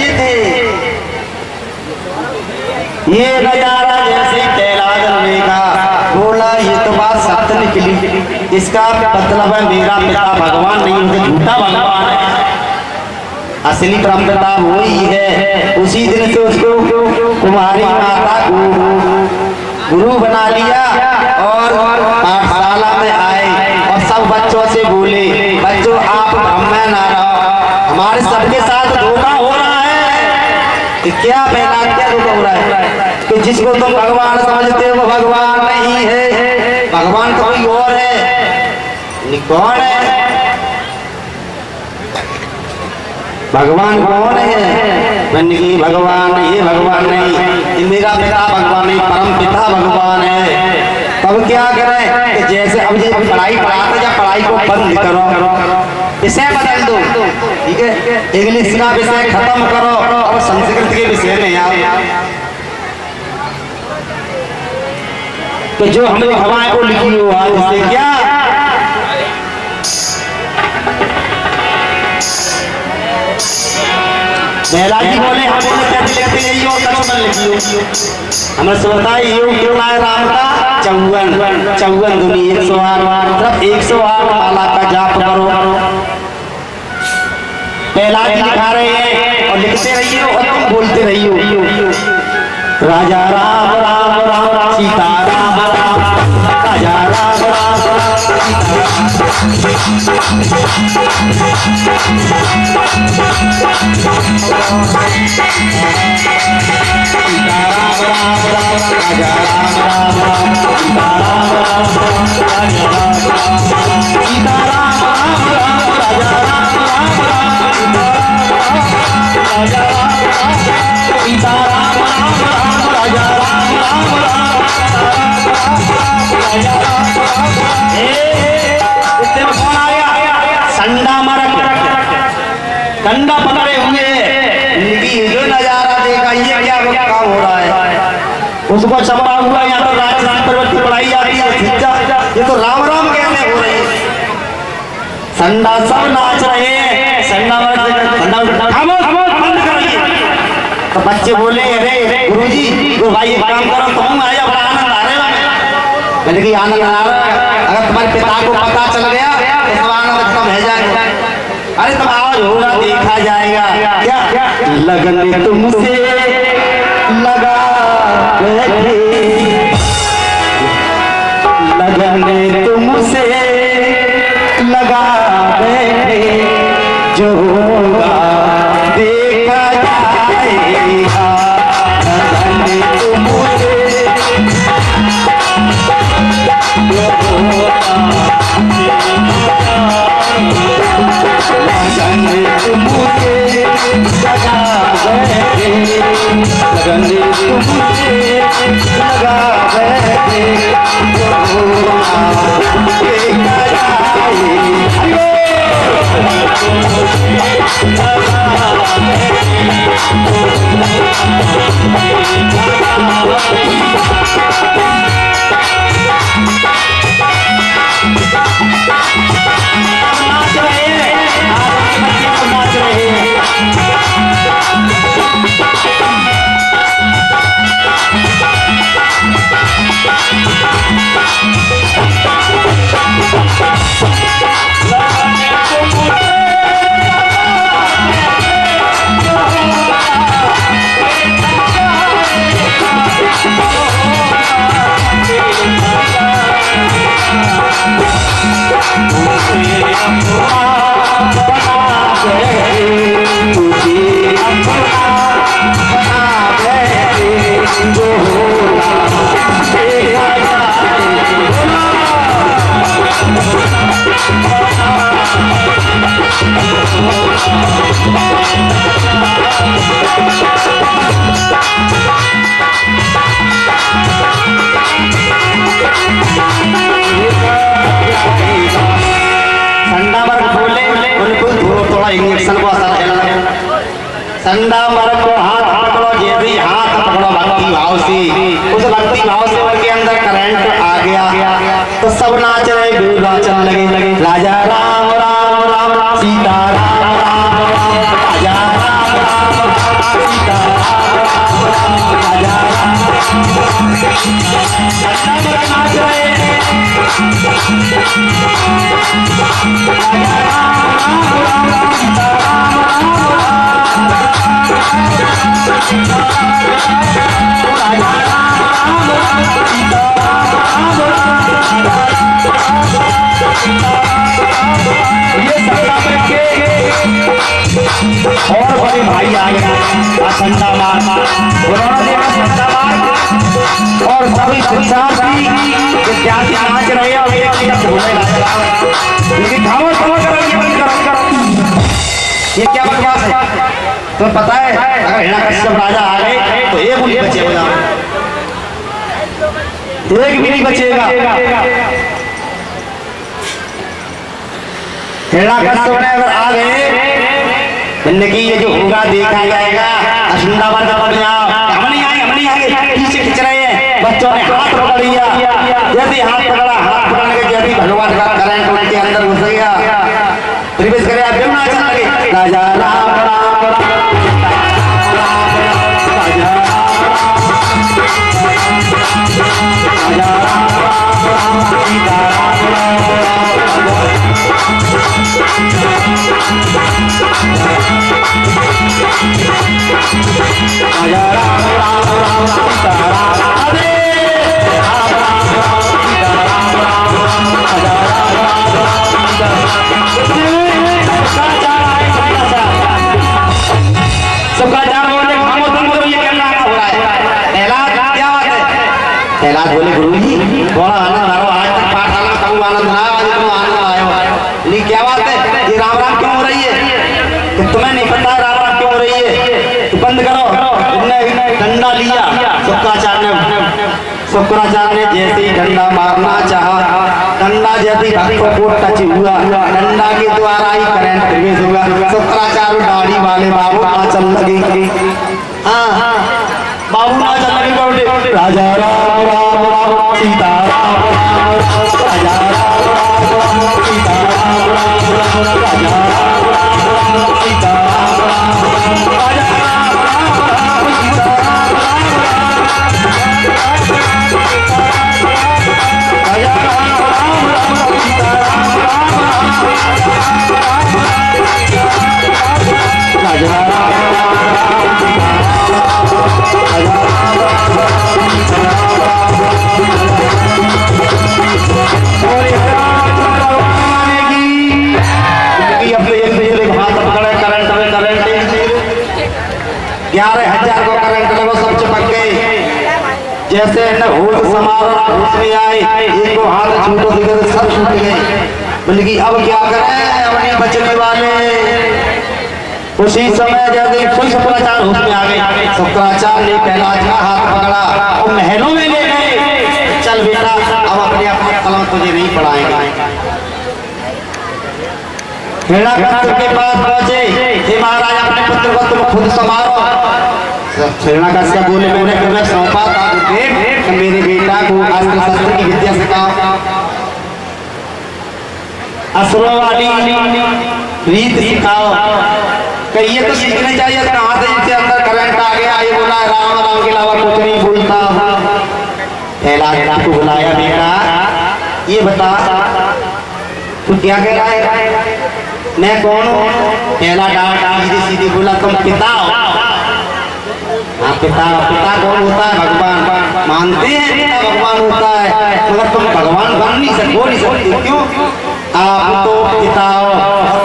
कैसे थे। ये नजारा जैसे कैलाश देखा, बोला ये तो बात सत्य निकली, इसका मतलब है मेरा पिता भगवान नहीं होते, झूठा भगवान है। असली परमपिता वही है। उसी दिन से उसको कुमारी माता गुरु बना लिया और पाठशाला में आए और सब बच्चों से बोले, बच्चों आप भ्रम में ना रहो, हमारे सबके साथ धोखा हो रहा है। कि क्या पहला क्या धोखा हो रहा है कि जिसको तुम भगवान समझते हो वो भगवान नहीं है, भगवान तो कोई और है। कौन है भगवान? कौन है? मैंने की भगवान, ये भगवान नहीं, ये मेरा पिता भगवान नहीं, परम पिता भगवान है। तब क्या करें कि जैसे अब पढ़ाई पढ़ाते या पढ़ाई को बंद करो, विषय बदल दो, ठीक है, इंग्लिश का विषय खत्म करो और संस्कृत के विषय में आओ। तो जो हमने हवाएं को लिखी हो आज से क्या महराजी बोले हम लिखते नहीं हो, लक्ष्मण लिखियो। हमें सुनता है योग क्यों आए राम का 54 दुनी 108, मतलब 108 माला का जाप करो। पहला जी लिखा रहे हैं और लिखते रहिए और तुम बोलते रहिए, राजा राम राम राम सीता राम राम, राजा राम राम राम सीता डंडा पकड़े हुए जो नजारा देखा, ये क्या काम हो रहा है। उसको छपा हुआ यहाँ तो राजस्थान प्रवृत्ति पढ़ाई जाती है, ये तो राम राम कहने हो रही है। संडा सब नाच रहे हैं, संडा बंद करिए। तो बच्चे बोले अरे गुरुजी तो भाई एक काम करो, तुम आया बड़ा आनंद आ रहा है। मैंने कहा आनंद आ रहा है, अगर तुम्हारे पिता को पता चल गया तो सब आनंद खत्म है जाएगा। अरे तुम आज होगा देखा जाएगा। क्या लगन तुमसे लगा बैठे, लगन तुमसे लगा बैठे, जो होगा देखा जाएगा। लगन तुमसे संडा मर को हाथ पकड़ो, जैसे ही हाथ पकड़ो भक्ति भाव से, उस भक्ति भाव से उनके अंदर करंट आ गया तो सब नाच रहे, भीड़ नाचने लगे। राजा राम राम राम सीता राम राम राम, राजा राम राम नाच रहे और बड़े भाई आ गया संता मार उन्होंने दिया संता मार और सभी शिक्षार्थी विद्यार्थी नाच रहे और एक तरफ घूमने लगे इनकी खामोश ये क्या बकवास है तुम्हें पता है अगर हिरण्यकश्यप राजा आ गए तो एक भी बचेगा एक भी नहीं बचेगा हिरण्यकश्यप ने अगर आ गए जिंदगी ये जो होगा देखा जाएगा वृंदावन का बन जाओ हम नहीं आएंगे पीछे खींच रहे हैं बच्चों ने हाथ पकड़ लिया यदि हाथ पकड़ा हाथ पकड़ने के यदि भगवान का करंट उनके अंदर घुस गया प्रवेश करे आप जब नाचने लगे राजा राम बोले गुरुजी बड़ा आनंद आ रहा आज तक पाठशाला कभी आनंद ना आज तो आनंद आया लेकिन क्या बात है ये राम राम क्यों हो रही है तो तुम्हें नहीं पता राम राम क्यों हो रही है तो बंद करो तुमने डंडा लिया शुक्राचार्य ने जैसे ही डंडा मारना चाहा डंडा जैसे ही भक्तों को टच हुआ डंडा के द्वारा ही करंट प्रवेश हुआ शुक्राचार्य दाढ़ी वाले बाबू नाचल लगे हाँ बाबू नाचल लगे राजा राम राम राम सीता राम राजा राम राम सीता राम राजा राम राम सीता राजा जैसे न होश समारोह होश में आए एक को हाथ छूटो दिखे सब छूट गए बल्कि अब क्या करें अब नहीं बचने वाले उसी समय जैसे फिर शुक्राचार्य होश में आ गए शुक्राचार्य ने कैलाश का हाथ पकड़ा और महलों में ले गए चल बेटा अब अपने अपने कलम तुझे नहीं पढ़ाएंगे हिरण्यकश्यप के पास पहुंचे हे महाराज अपने पुत्र को तुम खुद संभालो हिरण्यकश्यप बोले मैंने तुम्हें सौंपा था मेरे बेटा को अस्त्र शस्त्र की विद्या सिखाओ असुरों वाली रीत सिखाओ कहिए तो सीखने चाहिए कहाँ से इसके अंदर करंट आ गया ये बोला राम राम के अलावा कुछ नहीं बोलता कैलाश को बुलाया बेटा ये बता तू क्या कह रहा है मैं कौन हूँ कैलाश सीधे सीधे बोला तुम पिता हो हाँ पिता पिता कौन होता है भगवान मानते हैं पिता भगवान होता है मगर तुम भगवान बन नहीं सकते क्यों आप तो पिता हो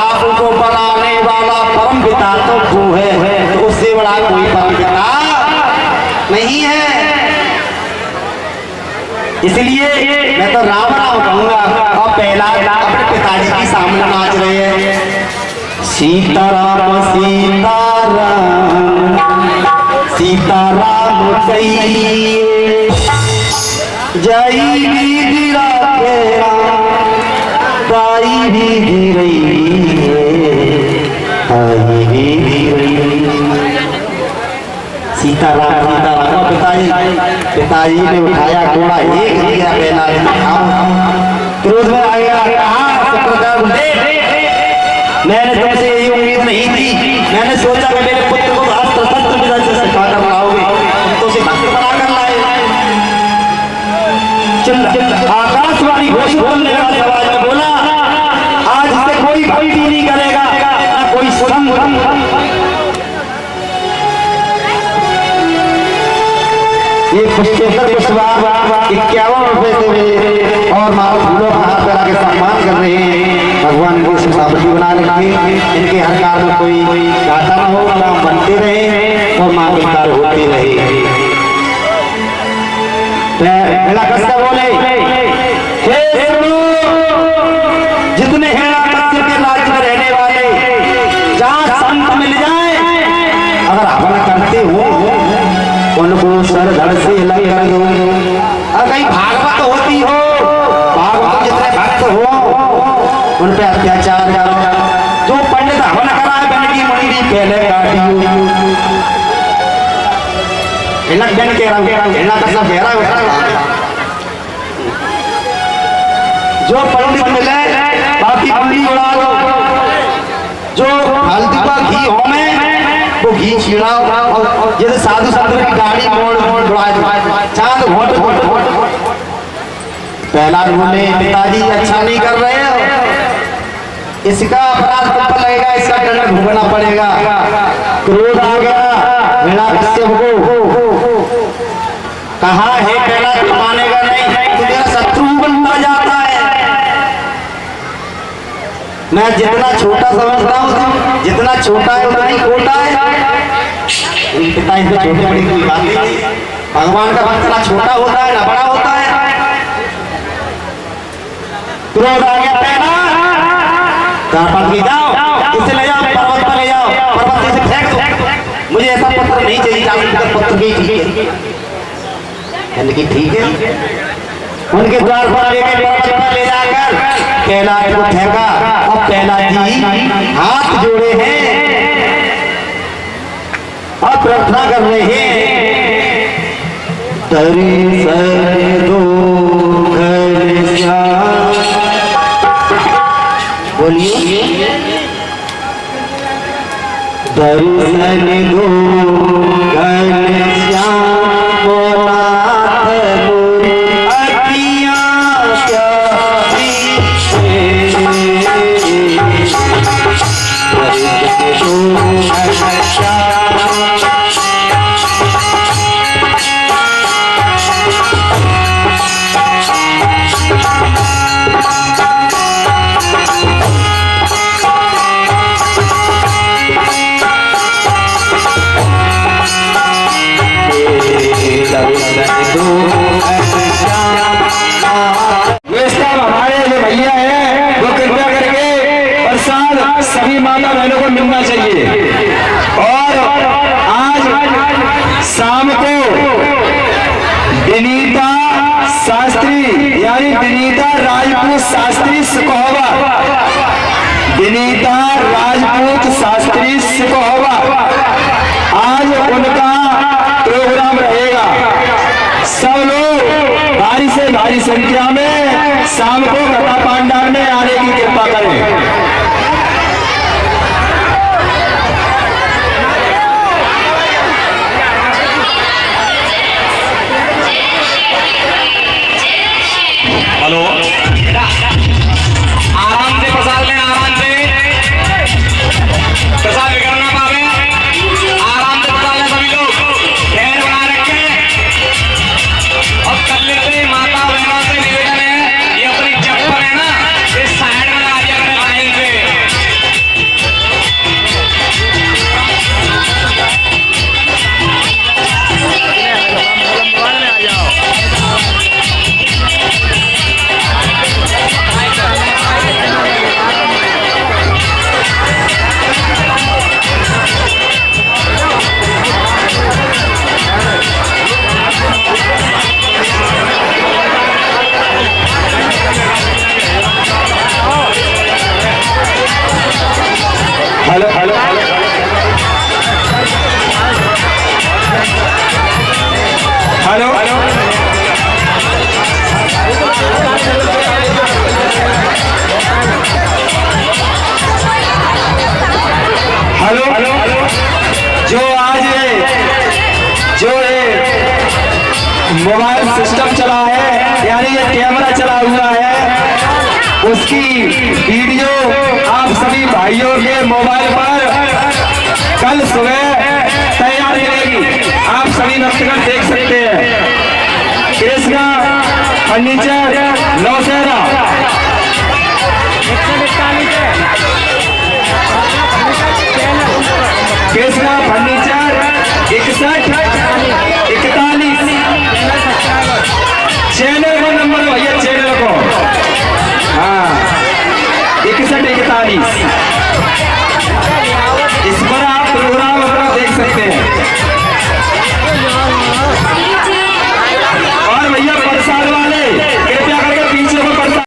आपको बनाने वाला परम पिता तो वो है तो उससे बड़ा कोई परम पिता नहीं है इसलिए मैं तो राम राम कहूंगा और पहला अपने पिताजी के सामने नाच रहे हैं सीताराम सीताराम सीताराम कहिए जय भी ताई भी सीताराम सीताराम पिताजी ने उठाया घोड़ा एक दिया पहना क्रोध में आ गया मैंने तुमसे ये उम्मीद नहीं थी मैंने सोचा कि मेरे पुत्र को अस्त्र शस्त्र विद्या से सिखा कर लाओगे ये पुष्पेंद्र कुशवाहा 51 रुपए से भी और मानो फूलों का हाथ करा के सम्मान कर रहे हैं। भगवान की सजावटी बना रखी, इनके हर कार्य में कोई घाटा न हो, काम बनते रहे और माँ के कार्य होते रहे। मेरा कस्ता बोले जितने हिरण्यकश्यप के राज्य में रहने वाले जहाँ संत मिल जाए अगर हवन करते हो उनको सर धड़ से अलग कर दो। अगर कहीं भागवत होती हो, भागवत जितने भक्त हो उन पे अत्याचार करो। जो पंडित हवन कराए बन की मंडी पहले काटियो। हिलक बन के हिरण्यकश्यप कह रहा है जो पंडित मिले बाकी मंडी उड़ा दो। जो हल्दी का घी हो में वो घी छिड़ाओ। जैसे साधु संत की गाड़ी मोड़ मोड़ उड़ा चांद घोट घोट। पहला बोले पिताजी अच्छा नहीं कर रहे हो, इसका अपराध तुम पर लगेगा, इसका दंड भुगतना पड़ेगा। क्रोध आ गया हिरण्यकश्यप को, कहा है पहला तू मानेगा नहीं, तू मेरा शत्रु बनता जाता है। मैं जितना छोटा समझता हूँ, जितना छोटा है उतना ही खोटा है। पिता इसमें छोटे बड़ी कोई बात नहीं। भगवान का भक्त ना छोटा होता है ना बड़ा होता है। क्रोध आ गया पहला, पर ले जाओ, इसे ले जाओ, पर्वत पर ले जाओ, पर्वत से फेंक दो। मुझे ऐसा पत्र नहीं चाहिए, चालीस पत्र भी ठीक है, लेकिन ठीक है। उनके द्वार पर ले जाकर कैलाश को फेंका और कैलाश जी हाथ जोड़े हैं और प्रार्थना कर रहे हैं। दर्शन दो घनश्याम, बोलिए दर्शन दो घनश्याम सभी माता बहनों को मिलना चाहिए। और आज शाम को विनीता शास्त्री यानी विनीता राजपूत शास्त्री सिकोहवा, विनीता राजपूत शास्त्री सिकोहवा, आज उनका प्रोग्राम रहेगा। सब लोग भारी से भारी संख्या में शाम को कथा पांडाल में आने की कृपा करें। हेलो, आराम से प्रसाद लें, आराम से प्रसाद बिगड़ ना पावे। आराम से प्रसाद लें सभी लोग, खैर बना रखें। और कल से माता बहनों से निवेदन है, ये अपनी चप्पल है ना इस साइड में लगा दिया करें लाइन से। Hello hello hello hello hello जो आज जो मोबाइल सिस्टम चला है यानी ये कैमरा चला हुआ है, उसकी वीडियो आप सभी भाइयों के मोबाइल पर कल सुबह तैयार मिलेगी। आप सभी दर्शक देख सकते हैं। Krishna furniture Naushahra. Krishna furniture 6141 channel का नंबर भैया, चैनल को। हाँ 6141 इस पर